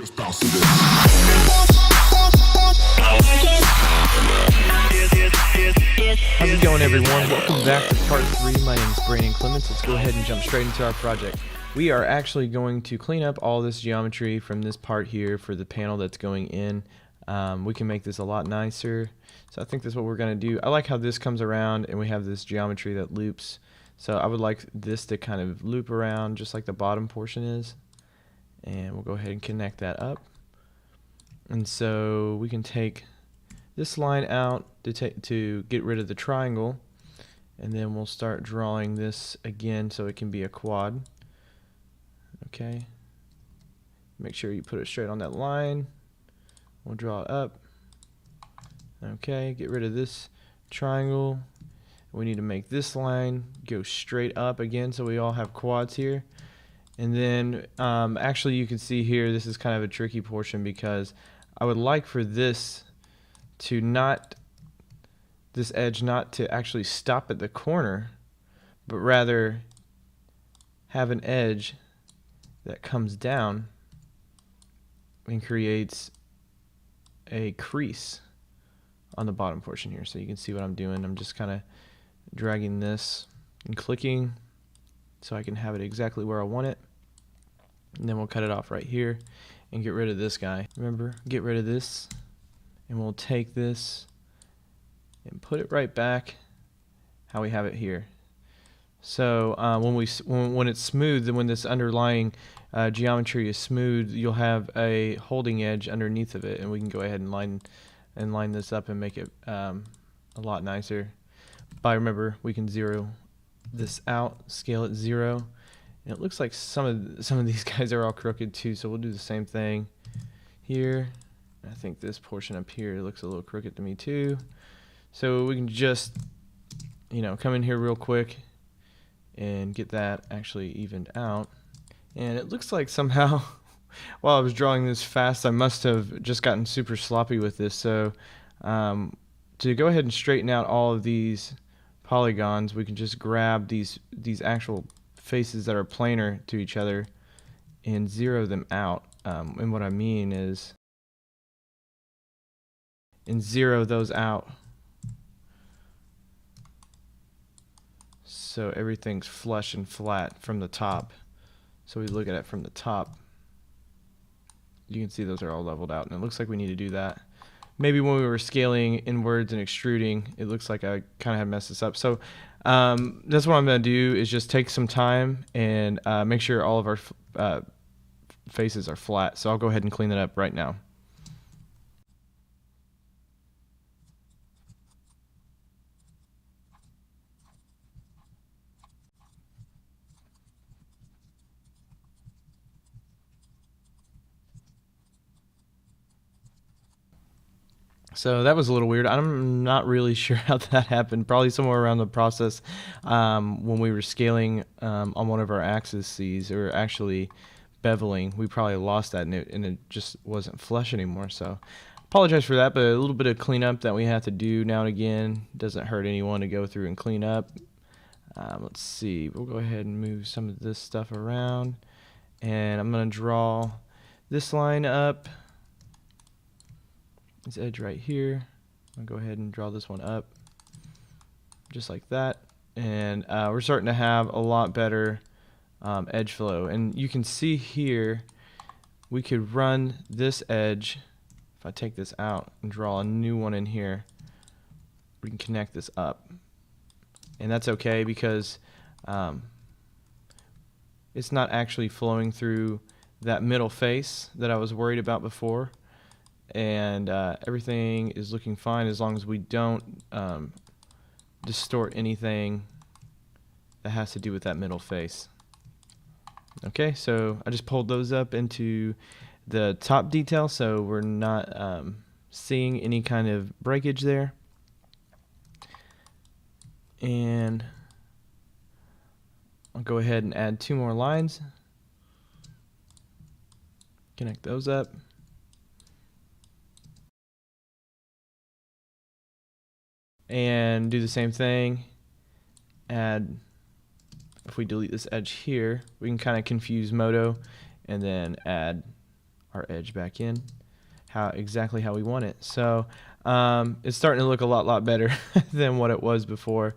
Just bounce to this. How's it going, everyone? Welcome back to part 3. My name is Brandon Clements. Let's go ahead and jump straight into our project. We are actually going to clean up all this geometry from this part here for the panel that's going in. We can make this a lot nicer. So I think that's what we're going to do. I like how this comes around and we have this geometry that loops. So I would like this to kind of loop around just like the bottom portion is. And we'll go ahead and connect that up. And so we can take this line out to get rid of the triangle, and then we'll start drawing this again so it can be a quad. Okay, make sure you put it straight on that line. We'll draw it up. Okay, get rid of this triangle. We need to make this line go straight up again so we all have quads here. And then actually you can see here this is kind of a tricky portion because I would like for this edge not to actually stop at the corner, but rather have an edge that comes down and creates a crease on the bottom portion here. So you can see what I'm doing. I'm just kind of dragging this and clicking so I can have it exactly where I want it. And then we'll cut it off right here and get rid of this guy. Remember, get rid of this, and we'll take this and put it right back how we have it here. So when it's smooth, and when this underlying geometry is smooth, you'll have a holding edge underneath of it, and we can go ahead and line this up and make it a lot nicer. But remember, we can zero this out, scale it 0. And it looks like some of these guys are all crooked too, so we'll do the same thing here. I think this portion up here looks a little crooked to me too. So we can just, come in here real quick and get that actually evened out. And it looks like somehow, while I was drawing this fast, I must have just gotten super sloppy with this. So to go ahead and straighten out all of these polygons, we can just grab these actual faces that are planar to each other and zero them out. And what I mean is, and zero those out so everything's flush and flat from the top. So we look at it from the top, you can see those are all leveled out, and it looks like we need to do that. Maybe when we were scaling inwards and extruding, it looks like I kind of had messed this up. So that's what I'm going to do, is just take some time and make sure all of our faces are flat. So I'll go ahead and clean that up right now. So that was a little weird. I'm not really sure how that happened. Probably somewhere around the process when we were scaling on one of our axes, or actually beveling, we probably lost that, and it just wasn't flush anymore. So apologize for that, but a little bit of cleanup that we have to do now and again doesn't hurt anyone to go through and clean up. Let's see. We'll go ahead and move some of this stuff around, and I'm going to draw this line up. This edge right here. I'll go ahead and draw this one up just like that, and we're starting to have a lot better edge flow. And you can see here we could run this edge. If I take this out and draw a new one in here, we can connect this up, and that's okay because it's not actually flowing through that middle face that I was worried about before. And everything is looking fine as long as we don't distort anything that has to do with that middle face. Okay, so I just pulled those up into the top detail, so we're not seeing any kind of breakage there. And I'll go ahead and add 2 more lines. Connect those up. And do the same thing. Add, if we delete this edge here, we can kind of confuse Moto and then add our edge back in exactly how we want it. So it's starting to look a lot better than what it was before.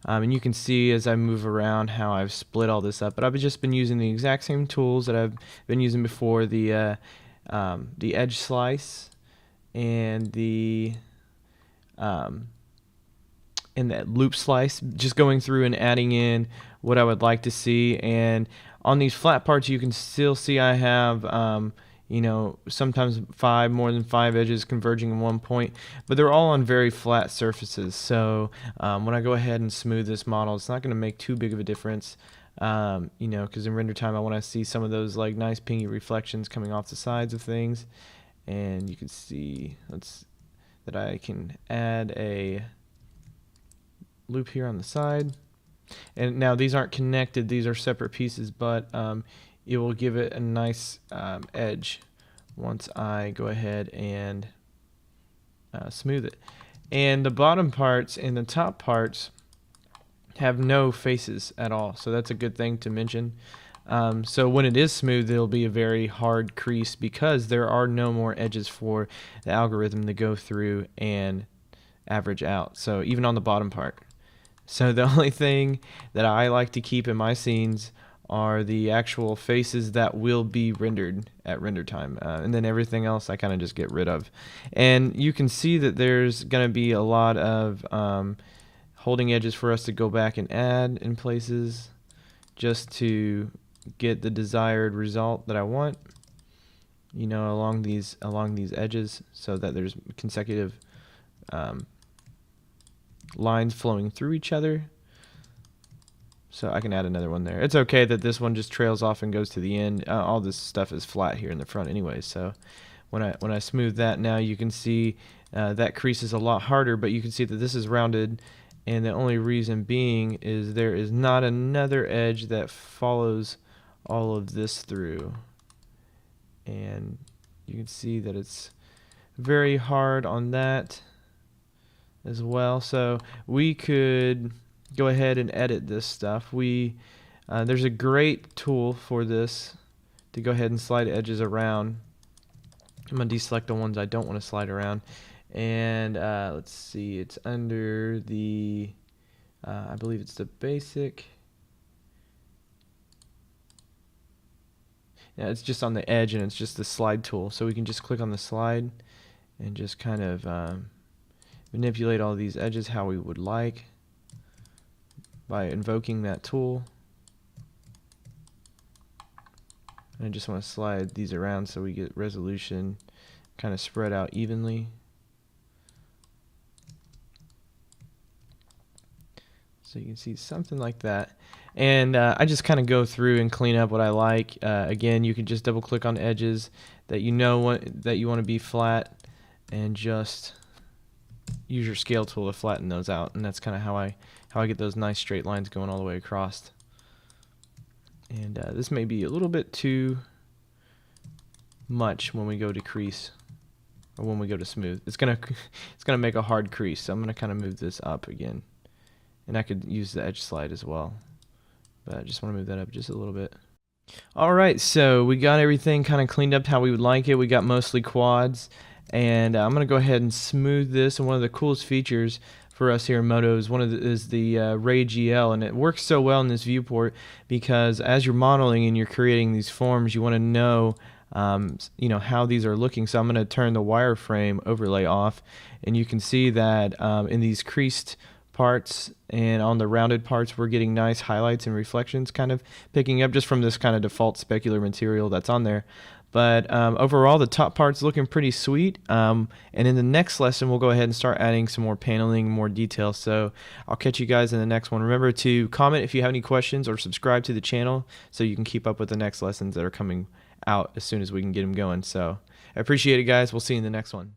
And you can see as I move around how I've split all this up. But I've just been using the exact same tools that I've been using before, the edge slice and um, that loop slice, just going through and adding in what I would like to see. And on these flat parts, you can still see I have sometimes more than five edges converging in one point, but they're all on very flat surfaces. So when I go ahead and smooth this model, it's not going to make too big of a difference, because in render time I want to see some of those like nice pingy reflections coming off the sides of things. And you can see that I can add a loop here on the side. And now these aren't connected, these are separate pieces, but it will give it a nice edge once I go ahead and smooth it. And the bottom parts and the top parts have no faces at all, so that's a good thing to mention. So when it is smooth, it'll be a very hard crease because there are no more edges for the algorithm to go through and average out. So even on the bottom part. So the only thing that I like to keep in my scenes are the actual faces that will be rendered at render time, and then everything else I kind of just get rid of. And you can see that there's going to be a lot of holding edges for us to go back and add in places just to get the desired result that I want, along these edges, so that there's consecutive lines flowing through each other. So I can add another one there. It's okay that this one just trails off and goes to the end. All this stuff is flat here in the front anyway, so when I smooth that, now you can see that crease is a lot harder, but you can see that this is rounded, and the only reason being is there is not another edge that follows all of this through. And you can see that it's very hard on that as well. So we could go ahead and edit this stuff. There's a great tool for this to go ahead and slide edges around. I'm going to deselect the ones I don't want to slide around. And let's see, it's under the, I believe it's the basic. Yeah, it's just on the edge, and it's just the slide tool. So we can just click on the slide and just kind of manipulate all these edges how we would like by invoking that tool. And I just want to slide these around so we get resolution kind of spread out evenly. So you can see something like that. And I just kind of go through and clean up what I like. Again, you can just double click on edges that you know that you want to be flat, and just use your scale tool to flatten those out. And that's kind of how I get those nice straight lines going all the way across. And this may be a little bit too much when we go to crease, or when we go to smooth. It's gonna make a hard crease, so I'm gonna kind of move this up again. And I could use the edge slide as well, but I just want to move that up just a little bit. Alright, so we got everything kind of cleaned up how we would like it. We got mostly quads, and I'm going to go ahead and smooth this. And one of the coolest features for us here in Moto is the Ray GL, and it works so well in this viewport because as you're modeling and you're creating these forms, you want to know how these are looking. So I'm going to turn the wireframe overlay off, and you can see that in these creased parts and on the rounded parts, we're getting nice highlights and reflections kind of picking up just from this kind of default specular material that's on there. But overall, the top part's looking pretty sweet. And in the next lesson, we'll go ahead and start adding some more paneling, more detail. So I'll catch you guys in the next one. Remember to comment if you have any questions, or subscribe to the channel so you can keep up with the next lessons that are coming out as soon as we can get them going. So I appreciate it, guys. We'll see you in the next one.